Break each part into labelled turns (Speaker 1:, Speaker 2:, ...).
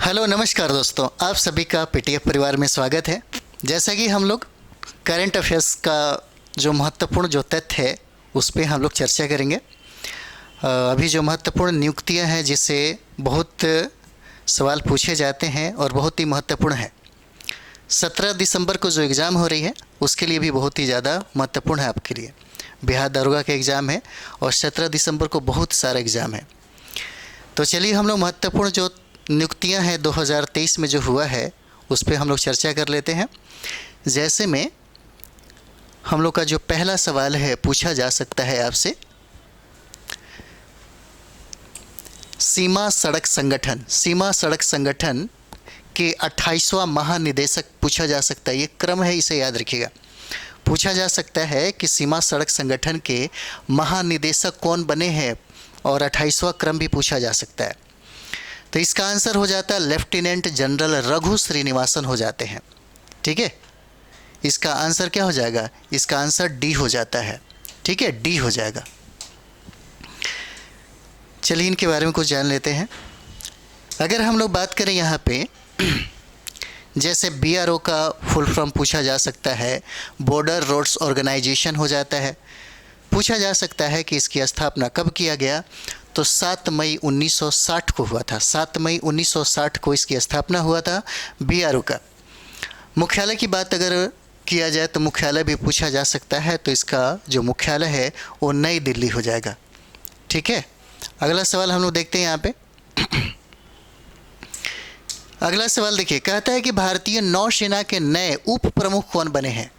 Speaker 1: Hello नमस्कार दोस्तों, आप सभी का पीटीएफ परिवार में स्वागत है। जैसा कि हम लोग करंट अफेयर्स का जो महत्वपूर्ण जो तथ्य है उस पर हम लोग चर्चा करेंगे। अभी जो महत्वपूर्ण नियुक्तियां हैं जिससे बहुत सवाल पूछे जाते हैं और बहुत ही महत्वपूर्ण है। 17 दिसंबर को जो एग्ज़ाम हो रही है उसके लिए भी बहुत ही ज़्यादा महत्वपूर्ण है आपके लिए। बिहार दारोगा का एग्ज़ाम है और 17 दिसंबर को बहुत सारा एग्ज़ाम है। तो चलिए हम लोग महत्वपूर्ण जो नियुक्तियां हैं 2023 में जो हुआ है उस पर हम लोग चर्चा कर लेते हैं। जैसे में हम लोग का जो पहला सवाल है पूछा जा सकता है आपसे, सीमा सड़क संगठन के 28वां महानिदेशक पूछा जा सकता है। ये क्रम है, इसे याद रखिएगा। पूछा जा सकता है कि सीमा सड़क संगठन के महानिदेशक कौन बने हैं और 28वां क्रम भी पूछा जा सकता है। तो इसका आंसर हो जाता है लेफ्टिनेंट जनरल रघु श्रीनिवासन हो जाते हैं। ठीक है, इसका आंसर क्या हो जाएगा? इसका आंसर डी हो जाता है। ठीक है, डी हो जाएगा। चलिए इनके बारे में कुछ जान लेते हैं। अगर हम लोग बात करें यहाँ पे जैसे बीआरओ का फुल फॉर्म पूछा जा सकता है, बॉर्डर रोड्स ऑर्गेनाइजेशन हो जाता है। पूछा जा सकता है कि इसकी स्थापना कब किया गया, तो 7 मई 1960 को हुआ था। 7 मई 1960 को इसकी स्थापना हुआ था बीआरओ का। मुख्यालय की बात अगर किया जाए तो मुख्यालय भी पूछा जा सकता है, तो इसका जो मुख्यालय है वो नई दिल्ली हो जाएगा। ठीक है, अगला सवाल हम लोग देखते हैं यहाँ पे। अगला सवाल देखिए, कहता है कि भारतीय नौसेना के नए उप प्रमुख कौन बने हैं।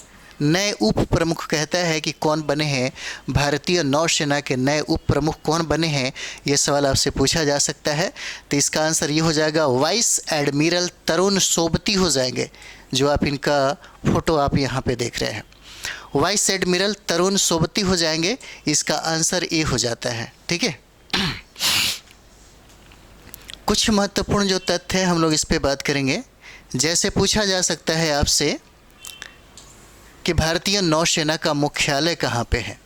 Speaker 1: नए उप प्रमुख कहता है कि कौन बने हैं, भारतीय नौसेना के नए उप प्रमुख कौन बने हैं, ये सवाल आपसे पूछा जा सकता है। तो इसका आंसर ये हो जाएगा वाइस एडमिरल तरुण सोबती हो जाएंगे। जो आप इनका फोटो आप यहाँ पे देख रहे हैं, वाइस एडमिरल तरुण सोबती हो जाएंगे। इसका आंसर ए हो जाता है। ठीक है, कुछ महत्वपूर्ण जो तथ्य है हम लोग इस पे बात करेंगे। जैसे पूछा जा सकता है आपसे कि भारतीय नौसेना का मुख्यालय कहाँ पे है।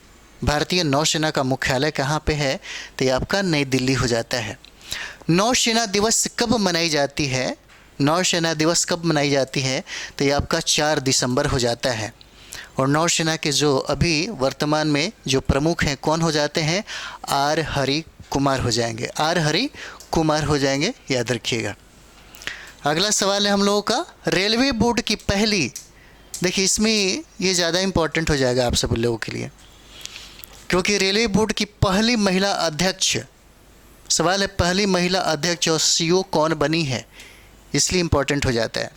Speaker 1: भारतीय नौसेना का मुख्यालय कहाँ पे है, तो ये आपका नई दिल्ली हो जाता है। नौसेना दिवस कब मनाई जाती है? नौसेना दिवस कब मनाई जाती है, तो ये आपका 4 दिसंबर हो जाता है। और नौसेना के जो अभी वर्तमान में जो प्रमुख हैं कौन हो जाते हैं? आर हरि कुमार हो जाएंगे। आर हरि कुमार हो जाएंगे, याद रखिएगा। अगला सवाल है हम लोगों का, रेलवे बोर्ड की पहली, देखिए इसमें ये ज़्यादा इम्पोर्टेंट हो जाएगा आप सब लोगों के लिए, क्योंकि रेलवे बोर्ड की पहली महिला अध्यक्ष, सवाल है पहली महिला अध्यक्ष और सीईओ कौन बनी है, इसलिए इम्पोर्टेंट हो जाता है।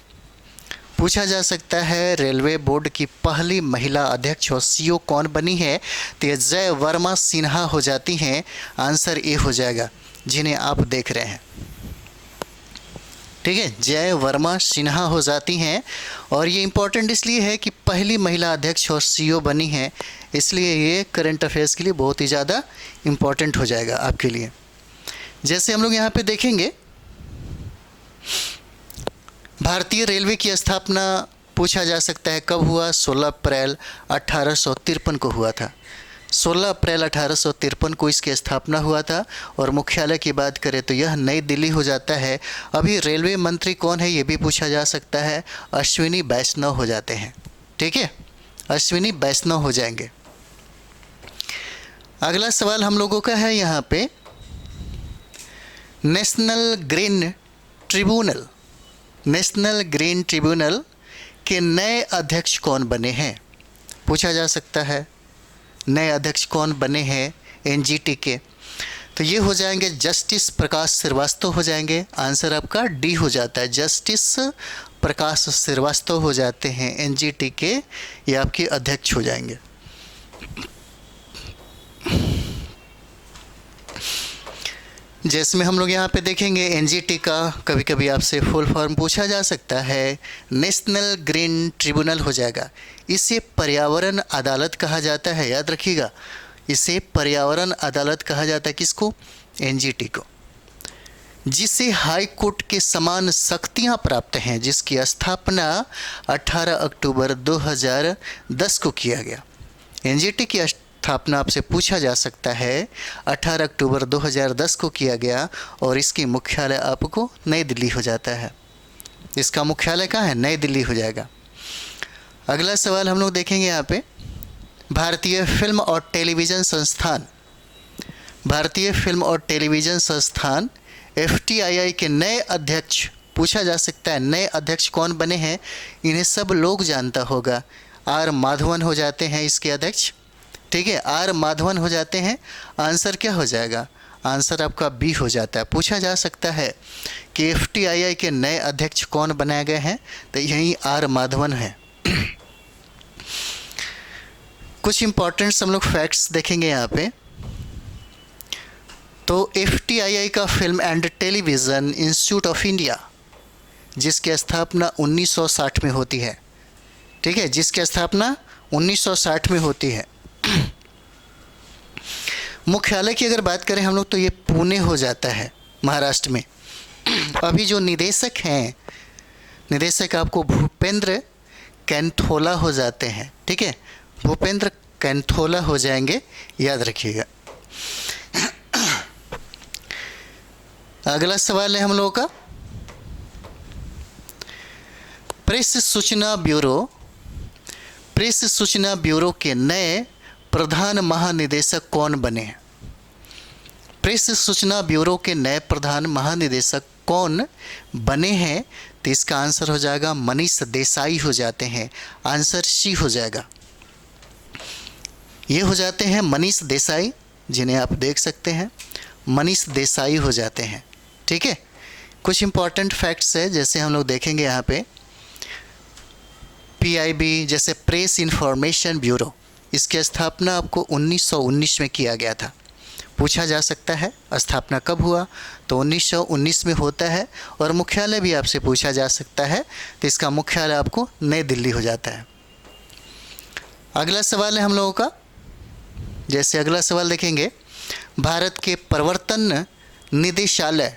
Speaker 1: पूछा जा सकता है रेलवे बोर्ड की पहली महिला अध्यक्ष और सीईओ कौन बनी है, तो ये जय वर्मा सिन्हा हो जाती हैं। आंसर ए हो जाएगा, जिन्हें आप देख रहे हैं। ठीक है, जय वर्मा सिन्हा हो जाती हैं। और ये इम्पोर्टेंट इसलिए है कि पहली महिला अध्यक्ष और सीईओ बनी हैं, इसलिए ये करंट अफेयर्स के लिए बहुत ही ज़्यादा इम्पोर्टेंट हो जाएगा आपके लिए। जैसे हम लोग यहाँ पे देखेंगे, भारतीय रेलवे की स्थापना पूछा जा सकता है कब हुआ, 16 अप्रैल 1853 को हुआ था। 16 अप्रैल 1853 को इसकी स्थापना हुआ था। और मुख्यालय की बात करें तो यह नई दिल्ली हो जाता है। अभी रेलवे मंत्री कौन है ये भी पूछा जा सकता है, अश्विनी वैष्णव हो जाते हैं। ठीक है, अश्विनी वैष्णव हो जाएंगे। अगला सवाल हम लोगों का है यहाँ पे, नेशनल ग्रीन ट्रिब्यूनल के नए अध्यक्ष कौन बने हैं, पूछा जा सकता है। नए अध्यक्ष कौन बने हैं एनजीटी के, तो ये हो जाएंगे जस्टिस प्रकाश श्रीवास्तव हो जाएंगे। आंसर आपका डी हो जाता है, जस्टिस प्रकाश श्रीवास्तव हो जाते हैं एनजीटी के, ये आपके अध्यक्ष हो जाएंगे। जिसमें हम लोग यहाँ पे देखेंगे एनजीटी का कभी कभी आपसे फुल फॉर्म पूछा जा सकता है, नेशनल ग्रीन ट्रिब्यूनल हो जाएगा। इसे पर्यावरण अदालत कहा जाता है, याद रखिएगा। इसे पर्यावरण अदालत कहा जाता है, किसको? एनजीटी को, जिसे हाई कोर्ट के समान शक्तियाँ प्राप्त हैं, जिसकी स्थापना 18 अक्टूबर 2010 को किया गया। एनजीटी की स्थापना आपसे पूछा जा सकता है 18 अक्टूबर 2010 को किया गया और इसकी मुख्यालय आपको नई दिल्ली हो जाता है। इसका मुख्यालय कहाँ है? नई दिल्ली हो जाएगा। अगला सवाल हम लोग देखेंगे यहाँ पे, भारतीय फिल्म और टेलीविज़न संस्थान, भारतीय फिल्म और टेलीविज़न संस्थान FTII के नए अध्यक्ष पूछा जा सकता है। नए अध्यक्ष कौन बने हैं? इन्हें सब लोग जानता होगा। आर माधवन हो जाते हैं इसके अध्यक्ष। ठीक है, आर माधवन हो जाते हैं। आंसर क्या हो जाएगा? आंसर आपका बी हो जाता है। पूछा जा सकता है कि FTII के नए अध्यक्ष कौन बनाए गए हैं, तो यही आर माधवन है। कुछ इंपॉर्टेंट्स हम लोग फैक्ट्स देखेंगे यहाँ पे। तो FTII का film and television institute of India, जिसकी स्थापना 1960 में होती है। ठीक है, जिसकी स्थापना 1960 में होती है। मुख्यालय की अगर बात करें हम लोग तो ये पुणे हो जाता है, महाराष्ट्र में। अभी जो निदेशक हैं, निदेशक आपको भूपेंद्र कैंथोला हो जाते हैं। ठीक है, भूपेंद्र कैंथोला हो जाएंगे, याद रखिएगा। अगला सवाल है हम लोगों का, प्रेस सूचना ब्यूरो, प्रेस सूचना ब्यूरो के नए प्रधान महानिदेशक कौन बने हैं? प्रेस सूचना ब्यूरो के नए प्रधान महानिदेशक कौन बने हैं? तो इसका आंसर हो जाएगा मनीष देसाई हो जाते हैं। आंसर सी हो जाएगा। ये हो जाते हैं मनीष देसाई, जिन्हें आप देख सकते हैं, मनीष देसाई हो जाते हैं। ठीक है, कुछ इंपॉर्टेंट फैक्ट्स है जैसे हम लोग देखेंगे यहाँ पे। PIB जैसे प्रेस इंफॉर्मेशन ब्यूरो, इसकी स्थापना आपको 1919 में किया गया था। पूछा जा सकता है स्थापना कब हुआ, तो 1919 में होता है। और मुख्यालय भी आपसे पूछा जा सकता है, तो इसका मुख्यालय आपको नई दिल्ली हो जाता है। अगला सवाल है हम लोगों का, जैसे अगला सवाल देखेंगे, भारत के प्रवर्तन निदेशालय,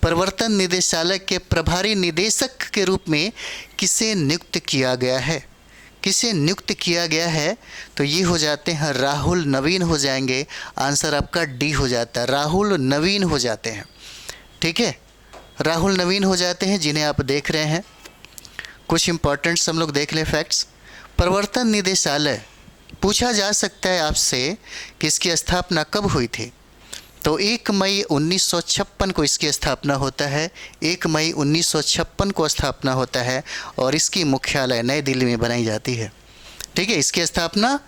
Speaker 1: प्रवर्तन निदेशालय के प्रभारी निदेशक के रूप में किसे नियुक्त किया गया है? किसे नियुक्त किया गया है? तो ये हो जाते हैं राहुल नवीन हो जाएंगे। आंसर आपका डी हो जाता है, राहुल नवीन हो जाते हैं। ठीक है, राहुल नवीन हो जाते हैं, जिन्हें आप देख रहे हैं। कुछ इंपॉर्टेंट्स हम लोग देख लें फैक्ट्स। प्रवर्तन निदेशालय पूछा जा सकता है आपसे कि इसकी स्थापना कब हुई थी, तो 1 मई 1956 को इसकी स्थापना होता है। 1 मई 1956 को स्थापना होता है और इसकी मुख्यालय नई दिल्ली में बनाई जाती है। ठीक है, इसकी स्थापना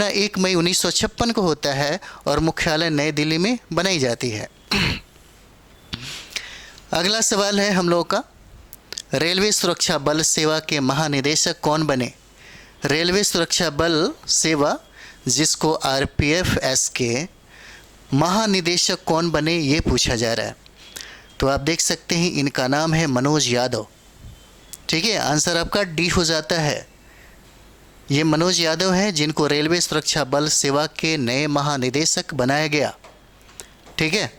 Speaker 1: 1 मई 1956 को होता है और मुख्यालय नई दिल्ली में बनाई जाती है। अगला सवाल है हम लोगों का, रेलवे सुरक्षा बल सेवा के महानिदेशक कौन बने? रेलवे सुरक्षा बल सेवा, जिसको RPFS के महानिदेशक कौन बने, ये पूछा जा रहा है। तो आप देख सकते हैं इनका नाम है मनोज यादव। ठीक है, आंसर आपका डी हो जाता है। ये मनोज यादव हैं जिनको रेलवे सुरक्षा बल सेवा के नए महानिदेशक बनाया गया। ठीक है,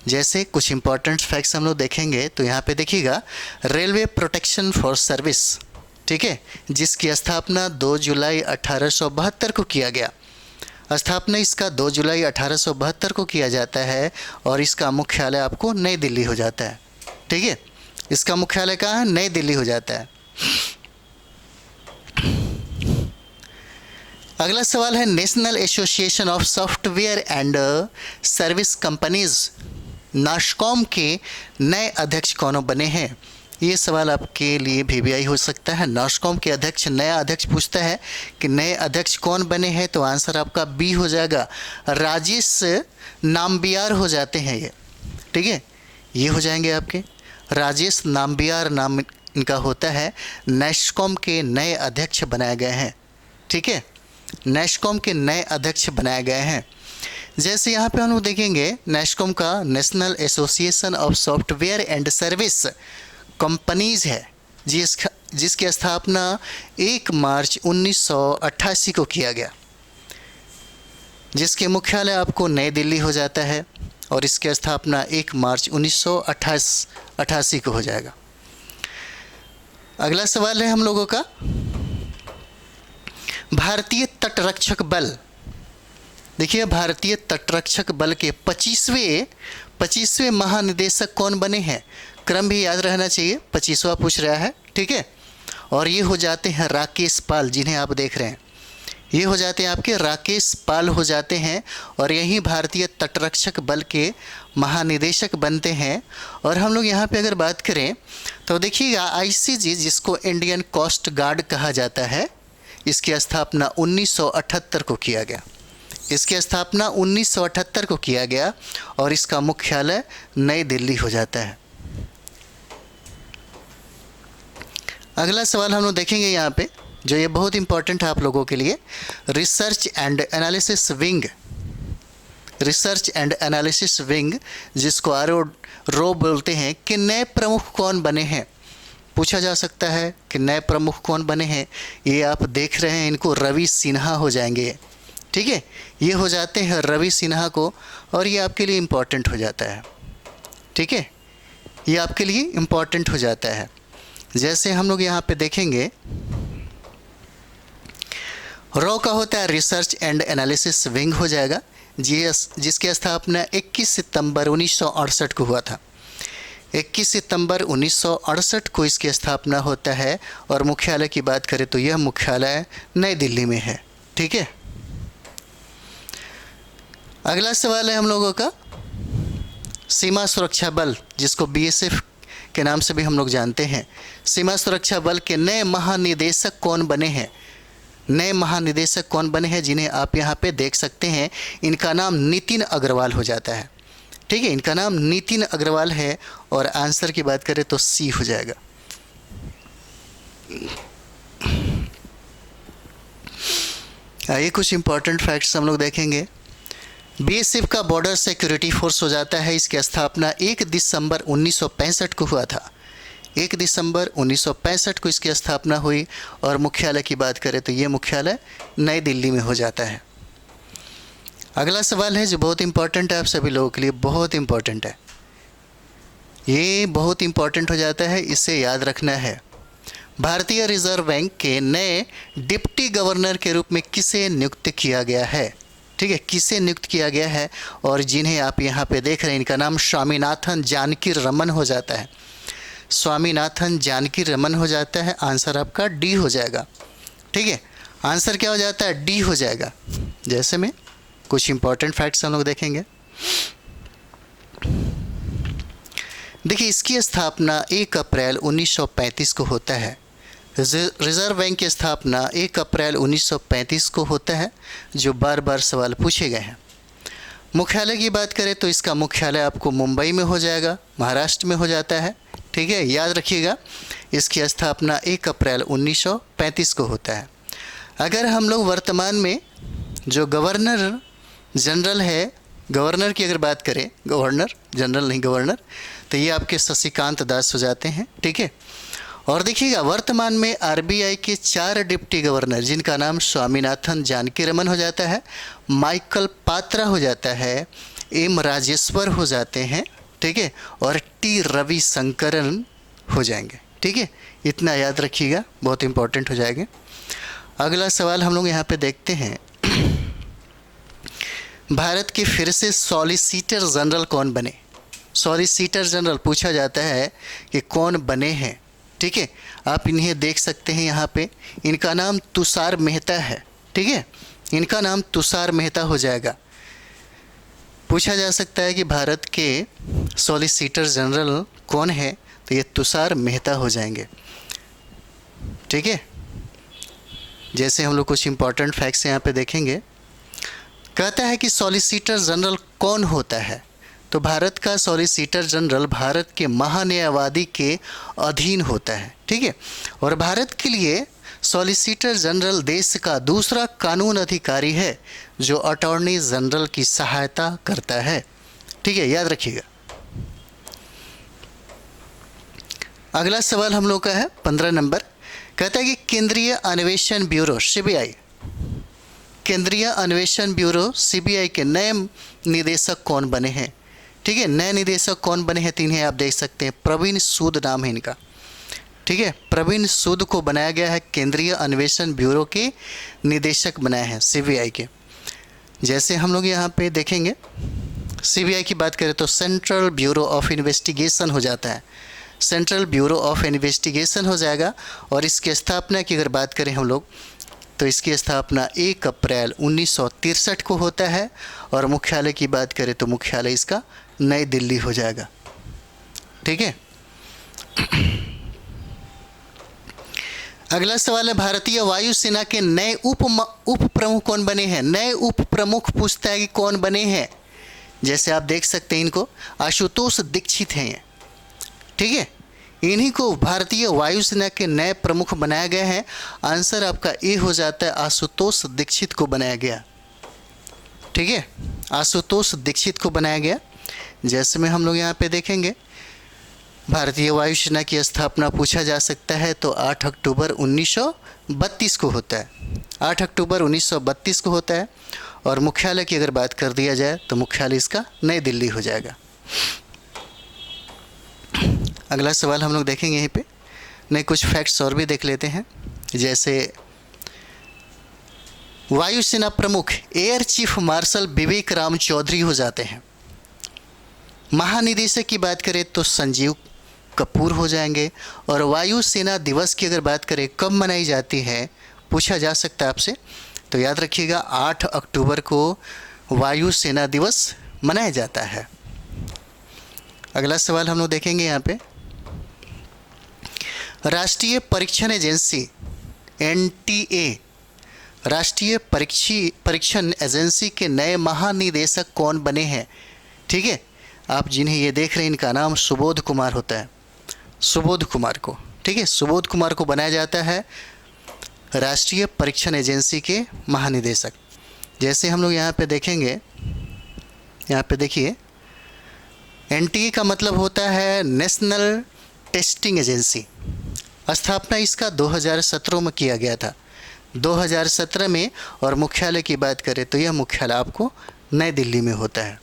Speaker 1: जैसे कुछ इंपॉर्टेंट फैक्ट्स हम लोग देखेंगे तो यहाँ पे देखिएगा, रेलवे प्रोटेक्शन फॉर सर्विस, ठीक है, जिसकी स्थापना 2 जुलाई 1872 को किया गया। स्थापना इसका 2 जुलाई 1872 को किया जाता है और इसका मुख्यालय आपको नई दिल्ली हो जाता है। ठीक है, इसका मुख्यालय कहाँ है? नई दिल्ली हो जाता है। अगला सवाल है, National Association of Software and Service Companies NASSCOM के नए अध्यक्ष कौन बने हैं? ये सवाल आपके लिए VVI हो सकता है। नाशकॉम के अध्यक्ष, नया अध्यक्ष पूछता है कि नए अध्यक्ष कौन बने हैं, तो आंसर आपका बी हो जाएगा, राजेश नाम्बियार हो जाते हैं ये। ठीक है, ये हो जाएंगे आपके राजेश नाम्बियार, नाम इनका होता है। नाशकॉम के नए अध्यक्ष बनाए गए हैं। ठीक है, नाशकॉम के नए अध्यक्ष बनाए गए हैं। जैसे यहाँ पे हम लोग देखेंगे, नाशकॉम का national Association of Software and Service companies है, जिसकी स्थापना 1 मार्च 1988 को किया गया, जिसके मुख्यालय आपको नई दिल्ली हो जाता है और इसकी स्थापना 1 मार्च 1988 को हो जाएगा। अगला सवाल है हम लोगों का, भारतीय तटरक्षक बल, देखिए भारतीय तटरक्षक बल के 25वें महानिदेशक कौन बने हैं? क्रम भी याद रहना चाहिए, 25वां पूछ रहा है, ठीक है। और ये हो जाते हैं राकेश पाल, जिन्हें आप देख रहे हैं, ये हो जाते हैं आपके राकेश पाल हो जाते हैं, और यही भारतीय तटरक्षक बल के महानिदेशक बनते हैं। और हम लोग यहाँ पे अगर बात करें तो देखिएगा आईसीजी, जिसको इंडियन कोस्ट गार्ड कहा जाता है, इसकी स्थापना 1978 को किया गया। इसकी स्थापना 1978 को किया गया और इसका मुख्यालय नई दिल्ली हो जाता है। अगला सवाल हम लोग देखेंगे यहाँ पे, जो ये बहुत इंपॉर्टेंट है आप लोगों के लिए। Research and analysis wing, research and analysis wing जिसको RO बोलते हैं, कि नए प्रमुख कौन बने हैं? पूछा जा सकता है कि नए प्रमुख कौन बने हैं। ये आप देख रहे हैं, इनको रवि सिन्हा हो जाएंगे, ठीक है। ये हो जाते हैं रवि सिन्हा को, और ये आपके लिए इम्पॉर्टेंट हो जाता है, ठीक है। ये आपके लिए इम्पॉर्टेंट हो जाता है। जैसे हम लोग यहाँ पे देखेंगे, RO का होता है रिसर्च एंड एनालिसिस विंग हो जाएगा, जिसकी स्थापना 21 सितंबर 1968 को हुआ था। 21 सितंबर 1968 को इसकी स्थापना होता है, और मुख्यालय की बात करें तो यह मुख्यालय नई दिल्ली में है, ठीक है। अगला सवाल है हम लोगों का, सीमा सुरक्षा बल, जिसको BSF के नाम से भी हम लोग जानते हैं। सीमा सुरक्षा बल के नए महानिदेशक कौन बने हैं? नए महानिदेशक कौन बने हैं, जिन्हें आप यहाँ पे देख सकते हैं। इनका नाम नितिन अग्रवाल हो जाता है, ठीक है। इनका नाम नितिन अग्रवाल है, और आंसर की बात करें तो C हो जाएगा। आइए कुछ इंपॉर्टेंट फैक्ट्स हम लोग देखेंगे। BSF का बॉर्डर सिक्योरिटी फोर्स हो जाता है, इसकी स्थापना 1 दिसंबर 1965 को हुआ था। 1 दिसंबर 1965 को इसकी स्थापना हुई, और मुख्यालय की बात करें तो ये मुख्यालय नई दिल्ली में हो जाता है। अगला सवाल है जो बहुत इंपॉर्टेंट है आप सभी लोगों के लिए, बहुत इंपॉर्टेंट है, ये बहुत इंपॉर्टेंट हो जाता है, इसे याद रखना है। भारतीय रिजर्व बैंक के नए डिप्टी गवर्नर के रूप में किसे नियुक्त किया गया है? ठीक है, किसे नियुक्त किया गया है? और जिन्हें आप यहाँ पे देख रहे हैं, इनका नाम स्वामीनाथन जानकी रमन हो जाता है। स्वामीनाथन जानकी रमन हो जाता है। आंसर आपका डी हो जाएगा, ठीक है। आंसर क्या हो जाता है? डी हो जाएगा। जैसे में कुछ इंपॉर्टेंट फैक्ट्स हम लोग देखेंगे। देखिए, इसकी स्थापना 1 अप्रैल 1935 को होता है। रिजर्व बैंक की स्थापना 1 अप्रैल 1935 को होता है, जो बार बार सवाल पूछे गए हैं। मुख्यालय की बात करें तो इसका मुख्यालय आपको मुंबई में हो जाएगा, महाराष्ट्र में हो जाता है, ठीक है। याद रखिएगा, इसकी स्थापना 1 अप्रैल 1935 को होता है। अगर हम लोग वर्तमान में जो गवर्नर जनरल है, गवर्नर की अगर बात करें, गवर्नर जनरल नहीं गवर्नर, तो ये आपके शशिकांत दास हो जाते हैं, ठीक है। और देखिएगा, वर्तमान में RBI के 4 डिप्टी गवर्नर, जिनका नाम स्वामीनाथन जानकी रमन हो जाता है, माइकल पात्रा हो जाता है, M राजेश्वर हो जाते हैं, ठीक है, और T रविशंकरन हो जाएंगे, ठीक है। इतना याद रखिएगा, बहुत इंपॉर्टेंट हो जाएंगे। अगला सवाल हम लोग यहाँ पे देखते हैं, भारत के फिर से सॉलिसिटर जनरल कौन बने? सॉलिसिटर जनरल पूछा जाता है कि कौन बने हैं, ठीक है। आप इन्हें देख सकते हैं यहाँ पे, इनका नाम तुषार मेहता है, ठीक है। इनका नाम तुषार मेहता हो जाएगा। पूछा जा सकता है कि भारत के सॉलिसिटर जनरल कौन है, तो ये तुषार मेहता हो जाएंगे, ठीक है। जैसे हम लोग कुछ इंपॉर्टेंट फैक्ट्स यहाँ पे देखेंगे। कहता है कि सॉलिसिटर जनरल कौन होता है? तो भारत का सॉलिसिटर जनरल भारत के महान्यायवादी के अधीन होता है, ठीक है। और भारत के लिए सॉलिसिटर जनरल देश का दूसरा कानून अधिकारी है, जो अटॉर्नी जनरल की सहायता करता है, ठीक है। याद रखिएगा। अगला सवाल हम लोग का है 15 नंबर। कहता है कि केंद्रीय अन्वेषण ब्यूरो CBI, केंद्रीय अन्वेषण ब्यूरो CBI के नए निदेशक कौन बने हैं? ठीक है, नए निदेशक कौन बने हैं? 3 हैं, आप देख सकते हैं। प्रवीण सूद नाम है इनका, ठीक है। प्रवीण सूद को बनाया गया है केंद्रीय अन्वेषण ब्यूरो के निदेशक बनाए हैं, सीबीआई के। जैसे हम लोग यहाँ पे देखेंगे, सीबीआई की बात करें तो सेंट्रल ब्यूरो ऑफ इन्वेस्टिगेशन हो जाता है, सेंट्रल ब्यूरो ऑफ इन्वेस्टिगेशन हो जाएगा। और इसकी स्थापना की अगर बात करें हम लोग तो इसकी स्थापना 1 अप्रैल 1963 को होता है। और मुख्यालय की बात करें तो मुख्यालय इसका नई दिल्ली हो जाएगा, ठीक है। अगला सवाल है, भारतीय वायुसेना के नए उप प्रमुख कौन बने हैं? नए उप प्रमुख पूछता है कि कौन बने हैं। जैसे आप देख सकते हैं, इनको आशुतोष दीक्षित हैं ये, ठीक है। इन्हीं को भारतीय वायुसेना के नए प्रमुख बनाया गया है। आंसर आपका ए हो जाता है, आशुतोष दीक्षित को बनाया गया, ठीक है। आशुतोष दीक्षित को बनाया गया। जैसे में हम लोग यहाँ पे देखेंगे, भारतीय वायुसेना की स्थापना पूछा जा सकता है तो 8 अक्टूबर 1932 को होता है, 8 अक्टूबर 1932 को होता है। और मुख्यालय की अगर बात कर दिया जाए तो मुख्यालय इसका नई दिल्ली हो जाएगा। अगला सवाल हम लोग देखेंगे यहीं पे, नहीं कुछ फैक्ट्स और भी देख लेते हैं। जैसे वायुसेना प्रमुख एयर चीफ मार्शल विवेक राम चौधरी हो जाते हैं। महानिदेशक की बात करें तो संजीव कपूर हो जाएंगे। और वायुसेना दिवस की अगर बात करें कब मनाई जाती है, पूछा जा सकता है आपसे, तो याद रखिएगा 8 अक्टूबर को वायुसेना दिवस मनाया जाता है। अगला सवाल हम लोग देखेंगे यहाँ पे, राष्ट्रीय परीक्षण एजेंसी एनटीए, राष्ट्रीय परीक्षण एजेंसी के नए महानिदेशक कौन बने हैं? ठीक है, आप जिन्हें ये देख रहे हैं इनका नाम सुबोध कुमार होता है, सुबोध कुमार को, ठीक है, सुबोध कुमार को बनाया जाता है राष्ट्रीय परीक्षण एजेंसी के महानिदेशक। जैसे हम लोग यहाँ पे देखेंगे, यहाँ पे देखिए एनटीए का मतलब होता है नेशनल टेस्टिंग एजेंसी। स्थापना इसका 2017 में किया गया था, 2017 में। और मुख्यालय की बात करें तो यह मुख्यालय आपको नई दिल्ली में होता है।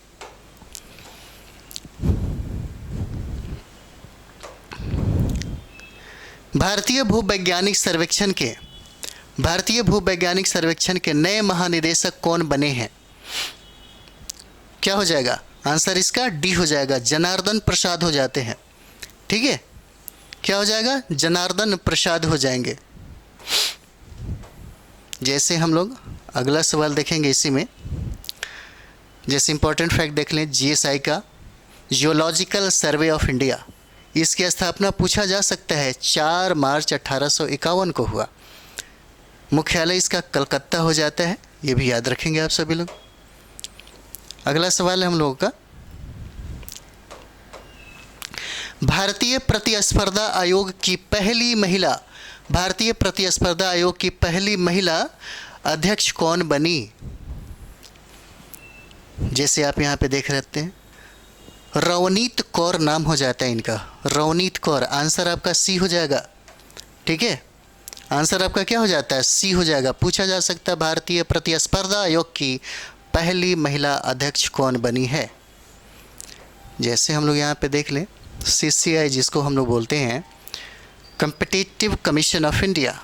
Speaker 1: भारतीय भूवैज्ञानिक सर्वेक्षण के नए महानिदेशक कौन बने हैं? क्या हो जाएगा आंसर इसका? डी हो जाएगा, जनार्दन प्रसाद हो जाते हैं, ठीक है। क्या हो जाएगा? जनार्दन प्रसाद हो जाएंगे। जैसे हम लोग अगला सवाल देखेंगे इसी में, जैसे इंपॉर्टेंट फैक्ट देख लें, जीएसआई का जियोलॉजिकल सर्वे ऑफ इंडिया, इसकी स्थापना पूछा जा सकता है 4 मार्च 1851 को हुआ। मुख्यालय इसका कलकत्ता हो जाता है, ये भी याद रखेंगे आप सभी लोग। अगला सवाल है हम लोगों का, भारतीय प्रतिस्पर्धा आयोग की पहली महिला अध्यक्ष कौन बनी? जैसे आप यहाँ पे देख रहे हैं, रवनीत कौर नाम हो जाता है इनका, रवनीत कौर। आंसर आपका सी हो जाएगा, ठीक है। आंसर आपका क्या हो जाता है? सी हो जाएगा। पूछा जा सकता है भारतीय प्रतिस्पर्धा आयोग की पहली महिला अध्यक्ष कौन बनी है? जैसे हम लोग यहाँ पे देख लें, सीसीआई जिसको हम लोग बोलते हैं कॉम्पिटिटिव कमीशन ऑफ इंडिया,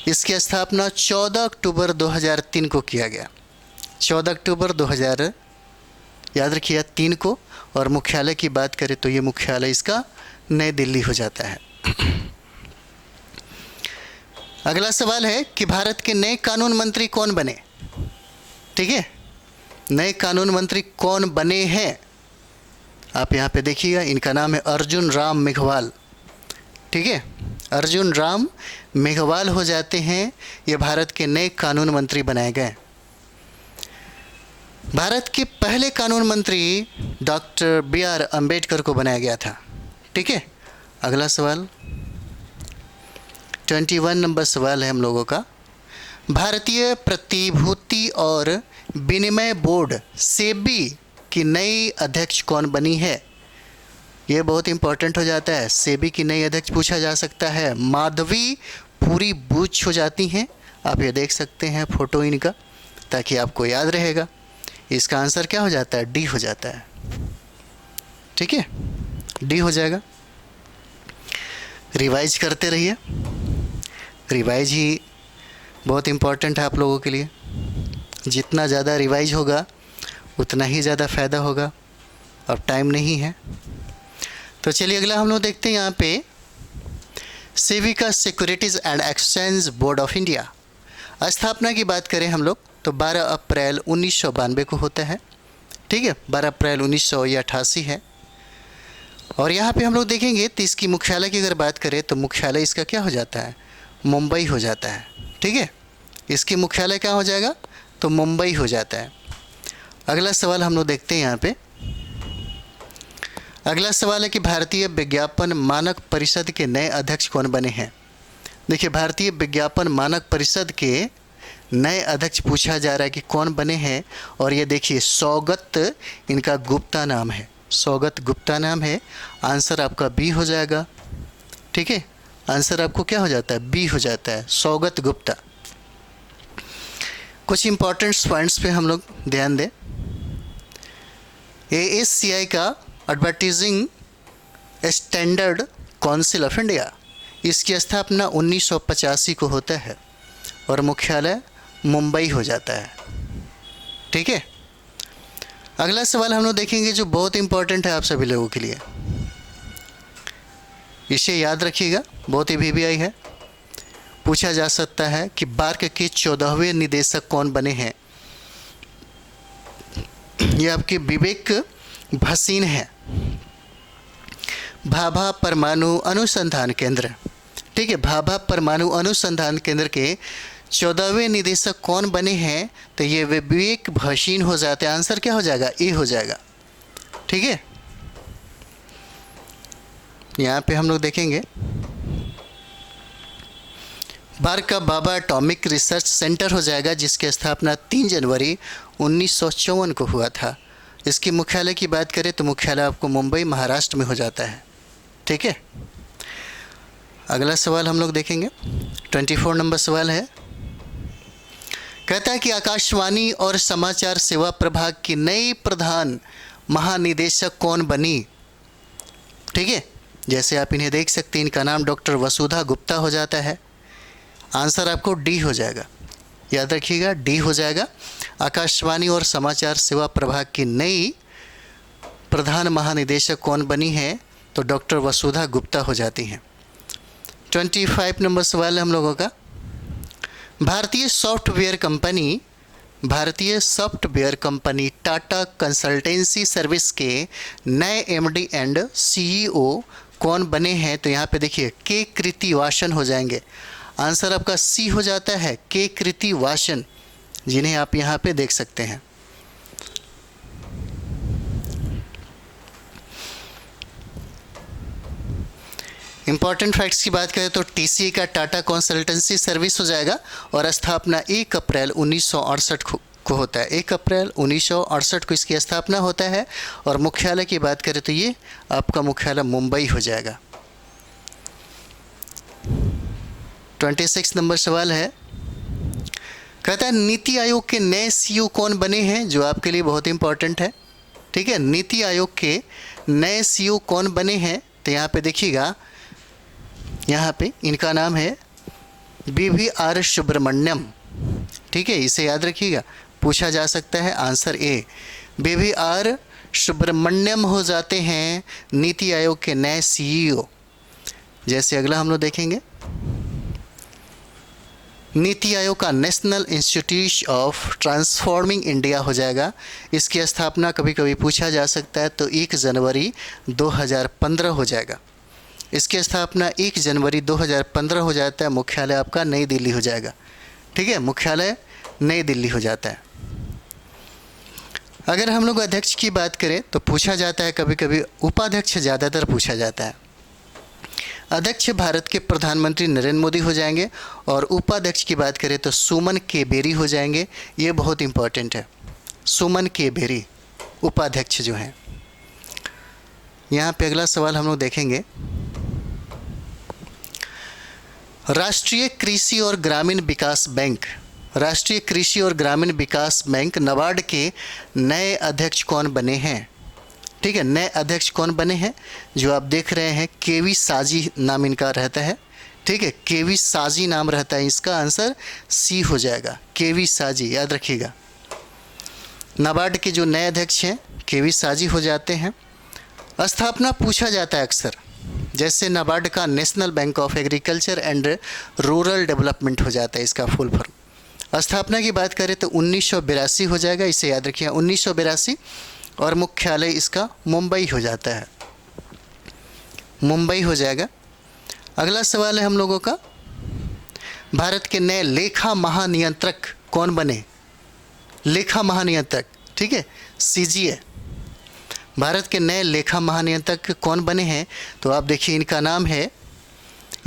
Speaker 1: इसकी स्थापना 14 अक्टूबर 2003 को किया गया, 14 अक्टूबर 2000 याद रखिए 3 को। और मुख्यालय की बात करें तो ये मुख्यालय इसका नई दिल्ली हो जाता है। अगला सवाल है कि भारत के नए कानून मंत्री कौन बने? ठीक है, नए कानून मंत्री कौन बने हैं? आप यहाँ पे देखिएगा, इनका नाम है अर्जुन राम मेघवाल, ठीक है, अर्जुन राम मेघवाल हो जाते हैं। ये भारत के नए कानून मंत्री बनाए गए। भारत के पहले कानून मंत्री डॉक्टर BR अम्बेडकर को बनाया गया था, ठीक है। अगला सवाल 21 नंबर सवाल है हम लोगों का, भारतीय प्रतिभूति और विनिमय बोर्ड सेबी की नई अध्यक्ष कौन बनी है? ये बहुत इंपॉर्टेंट हो जाता है। सेबी की नई अध्यक्ष पूछा जा सकता है माधवी पूरी बूच हो जाती हैं। आप ये देख सकते हैं फोटो इनका, ताकि आपको याद रहेगा। इसका आंसर क्या हो जाता है? डी हो जाता है, ठीक है, डी हो जाएगा। रिवाइज करते रहिए। रिवाइज ही बहुत इम्पोर्टेंट है आप लोगों के लिए। जितना ज़्यादा रिवाइज होगा उतना ही ज़्यादा फ़ायदा होगा। अब टाइम नहीं है तो चलिए अगला हम लोग देखते हैं यहाँ पे सेविका securities and exchange board of India. स्थापना की बात करें हम लोग तो 12 अप्रैल 1992 को होता है। ठीक है, 12 अप्रैल 1988 है। और यहाँ पे हम लोग देखेंगे तो इसकी मुख्यालय की अगर बात करें तो मुख्यालय इसका क्या हो जाता है, मुंबई हो जाता है। ठीक है, इसकी मुख्यालय क्या हो जाएगा तो मुंबई हो जाता है। अगला सवाल हम लोग देखते हैं यहाँ पे। अगला सवाल है कि भारतीय विज्ञापन मानक परिषद के नए अध्यक्ष कौन बने हैं। देखिए, भारतीय विज्ञापन मानक परिषद के नए अध्यक्ष पूछा जा रहा है कि कौन बने हैं। और ये देखिए सौगत इनका गुप्ता नाम है, सौगत गुप्ता नाम है। आंसर आपका बी हो जाएगा। ठीक है, आंसर आपको क्या हो जाता है, बी हो जाता है, सौगत गुप्ता। कुछ इंपॉर्टेंट पॉइंट्स पे हम लोग ध्यान दें। ASCI का advertising standard council of India, इसकी स्थापना 1985 को होता है और मुख्यालय मुंबई हो जाता है। ठीक है, अगला सवाल हम लोग देखेंगे जो बहुत इंपॉर्टेंट है आप सभी लोगों के लिए। इसे याद रखिएगा, बहुत ही VVI है। पूछा जा सकता है कि बार्क के 14वें निदेशक कौन बने हैं। ये आपके विवेक भसीन है, भाभा परमाणु अनुसंधान केंद्र। ठीक है, भाभा परमाणु अनुसंधान केंद्र के 14वें निदेशक कौन बने हैं तो ये विवेक भसीन हो जाते हैं। आंसर क्या हो जाएगा, ए हो जाएगा। ठीक है, यहाँ पे हम लोग देखेंगे बार्क का बाबा एटॉमिक रिसर्च सेंटर हो जाएगा, जिसकी स्थापना 3 जनवरी 1954 को हुआ था। इसकी मुख्यालय की बात करें तो मुख्यालय आपको मुंबई महाराष्ट्र में हो जाता है। ठीक है, अगला सवाल हम लोग देखेंगे, 24 नंबर सवाल है। कहता है कि आकाशवाणी और समाचार सेवा प्रभाग की नई प्रधान महानिदेशक कौन बनी। ठीक है, जैसे आप इन्हें देख सकते हैं, इनका नाम डॉक्टर वसुधा गुप्ता हो जाता है। आंसर आपको डी हो जाएगा, याद रखिएगा, डी हो जाएगा। आकाशवाणी और समाचार सेवा प्रभाग की नई प्रधान महानिदेशक कौन बनी है तो डॉक्टर वसुधा गुप्ता हो जाती हैं। 25 नंबर सवाल है हम लोगों का। भारतीय software company Tata consultancy service के नए MD एंड CEO कौन बने हैं तो यहाँ पे देखिए के कृतिवासन हो जाएंगे। आंसर आपका सी हो जाता है, के कृतिवासन, जिन्हें आप यहाँ पे देख सकते हैं। इंपॉर्टेंट फैक्ट्स की बात करें तो TCA का टाटा कंसल्टेंसी सर्विस हो जाएगा और स्थापना 1 अप्रैल 1968 को होता है। 1 अप्रैल 1968 को इसकी स्थापना होता है और मुख्यालय की बात करें तो ये आपका मुख्यालय मुंबई हो जाएगा। 26 नंबर सवाल है। कहता है नीति आयोग के नए CEO कौन बने हैं, जो आपके लिए बहुत इंपॉर्टेंट है। ठीक है, नीति आयोग के नए CEO कौन बने हैं तो यहाँ पे देखिएगा, यहाँ पे इनका नाम है BVR सुब्रमण्यम। ठीक है, इसे याद रखिएगा, पूछा जा सकता है। आंसर ए, BVR सुब्रमण्यम हो जाते हैं नीति आयोग के नए CEO। जैसे अगला हम लोग देखेंगे, नीति आयोग का national institute of transforming India हो जाएगा। इसकी स्थापना कभी कभी पूछा जा सकता है तो 1 जनवरी 2015 हो जाएगा। इसकी स्थापना 1 जनवरी 2015 हो जाता है। मुख्यालय आपका नई दिल्ली हो जाएगा। ठीक है, मुख्यालय नई दिल्ली हो जाता है। अगर हम लोग अध्यक्ष की बात करें तो पूछा जाता है कभी कभी, उपाध्यक्ष ज़्यादातर पूछा जाता है। अध्यक्ष भारत के प्रधानमंत्री नरेंद्र मोदी हो जाएंगे और उपाध्यक्ष की बात करें तो सुमन के बेरी हो जाएंगे। ये बहुत इंपॉर्टेंट है, सुमन के बेरी उपाध्यक्ष जो हैं। यहाँ पे अगला सवाल हम लोग देखेंगे, राष्ट्रीय कृषि और ग्रामीण विकास बैंक, राष्ट्रीय कृषि और ग्रामीण विकास बैंक NABARD के नए अध्यक्ष कौन बने हैं। ठीक है। नए अध्यक्ष कौन बने हैं? जो आप देख रहे हैं केवी साजी नाम इनका रहता है, ठीक है। केवी साजी नाम रहता है, इसका आंसर सी हो जाएगा, केवी साजी, याद रखिएगा। नाबार्ड के जो नए अध्यक्ष हैं केवी साजी हो जाते हैं। स्थापना पूछा जाता है अक्सर, जैसे नाबार्ड का national bank of agriculture and rural development हो जाता है इसका फुल फॉर्म। स्थापना की बात करें तो 1982 हो जाएगा, इसे याद रखिए 1982, और मुख्यालय इसका मुंबई हो जाता है, मुंबई हो जाएगा। अगला सवाल है हम लोगों का, भारत के नए लेखा महानियंत्रक कौन बने? लेखा महानियंत्रक, ठीक है, सीजीए। भारत के नए लेखा महानियंत्रक कौन बने हैं? तो आप देखिए इनका नाम है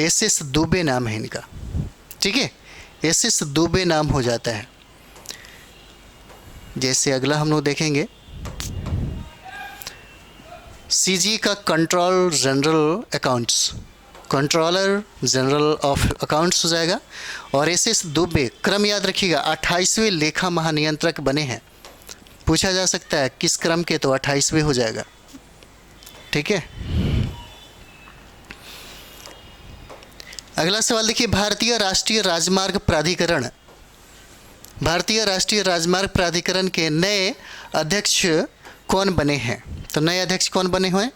Speaker 1: एसएस दुबे नाम है इनका, ठीक है, एसएस दुबे नाम हो जाता है। जैसे अगला हम लोग देखेंगे, सीजी का control general accounts, controller general of accounts हो जाएगा। और एसएस दुबे, क्रम याद रखिएगा, 28वें लेखा महानियंत्रक बने हैं। पूछा जा सकता है किस क्रम के, तो 28वें हो जाएगा, ठीक है। अगला सवाल देखिए, भारतीय राष्ट्रीय राजमार्ग प्राधिकरण, भारतीय राष्ट्रीय राजमार्ग प्राधिकरण के नए अध्यक्ष कौन बने हैं? तो नए अध्यक्ष कौन बने हुए हैं?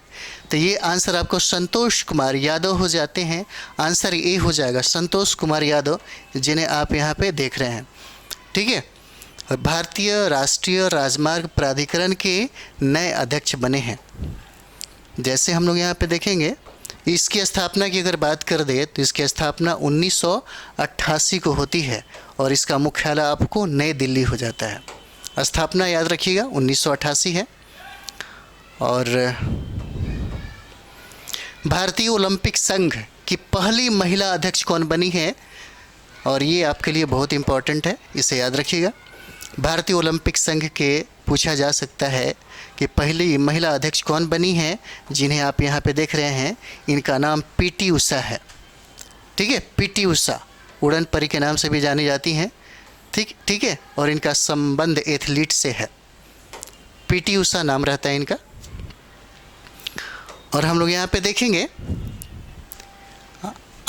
Speaker 1: तो ये आंसर आपको संतोष कुमार यादव हो जाते हैं, आंसर ए हो जाएगा, संतोष कुमार यादव, जिन्हें आप यहाँ पे देख रहे हैं, ठीक है। और भारतीय राष्ट्रीय राजमार्ग प्राधिकरण के नए अध्यक्ष बने हैं। जैसे हम लोग यहाँ पे देखेंगे, इसकी स्थापना की अगर बात कर दे तो इसकी स्थापना 1988 को होती है और इसका मुख्यालय आपको नई दिल्ली हो जाता है। स्थापना याद रखिएगा 1988 है। और भारतीय ओलंपिक संघ की पहली महिला अध्यक्ष कौन बनी है? और ये आपके लिए बहुत इम्पोर्टेंट है, इसे याद रखिएगा। भारतीय ओलंपिक संघ के पूछा जा सकता है कि पहली महिला अध्यक्ष कौन बनी है, जिन्हें आप यहाँ पे देख रहे हैं, इनका नाम पीटी उषा है, ठीक है। पीटी उषा उड़न परी के नाम से भी जानी जाती हैं, ठीक है। और इनका संबंध एथलीट से है, पीटी उषा नाम रहता है इनका। और हम लोग यहाँ पे देखेंगे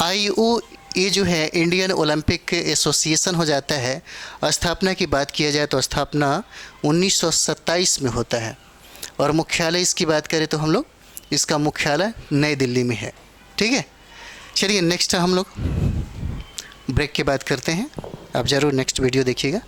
Speaker 1: IOA जो है इंडियन ओलंपिक एसोसिएशन हो जाता है। स्थापना की बात किया जाए तो स्थापना 1927 में होता है और मुख्यालय इसकी बात करें तो हम लोग इसका मुख्यालय नई दिल्ली में है, ठीक है। चलिए नेक्स्ट हम लोग ब्रेक के बाद करते हैं, आप ज़रूर नेक्स्ट वीडियो देखिएगा।